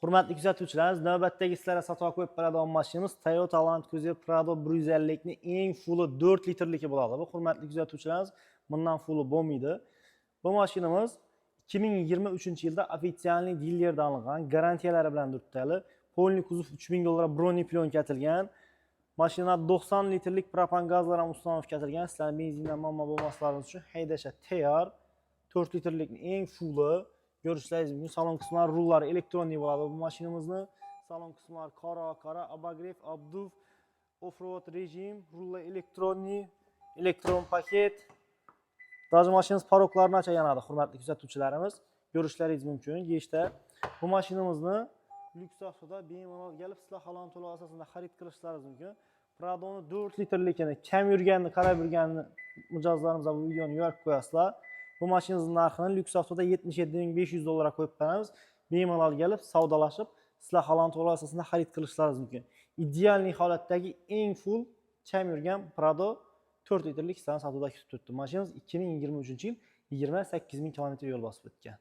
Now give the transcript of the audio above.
Hurmatli kuzatuvchilar, navbatdagi sizlarga sotuvga qo'yib beradigan mashinamiz Toyota Land Cruiser Prado 150 ning eng fulli 4 litrligi bo'ladi. Bu hurmatli kuzatuvchilar, bundan fulli bo'lmaydi. Bu mashinamiz 2023-yilda ofitsialniy dilerdan olingan, garantiyalari bilan turibdi. Polni kuzov 3000 dollar broni plyonka atilgan. Mashina 90 litrlik propan gazlar ham ustanovka atilgan. Sizlar benzindan muammo bo'lmaslaringiz uchun haydashga tayyor. 4 litrlik eng fulli görüşləriz bugün. Salon qismlari rullari elektronik bo'ladi. Bu mashinamizni salon qismlari qora, abagrev, abduv, off-road rejim, rullar elektronik, elektron paket. Даже mashinamiz paroklarini acha yanadi, hurmatli kuzatuvchilarimiz. Görüşləriz mumkin. Yechda bu mashinamizni lyuks avtoda bemalol kelib sizlar halon to'lov asosida xarid qilishlaringiz mumkin. Prado'ni 4 litrlikini, kam yurganini, qarab yurganini mijozlarimizga bu videoni yo'rib qo'yasizlar. Bu mashinamizning narxini lyuks avtoda 77.500 dollarga qo'yib beramiz. Bemalol kelib savdolashib, sizlar halon to'lov asosida xarid qilishlaringiz mumkin. Ideal holatdagi eng full kam yurgan Prado 4 litrlik sizlarni savdoda kutib turibdi. Mashinamiz 2023-yil 28.000 km yo'l bosib o'tgan.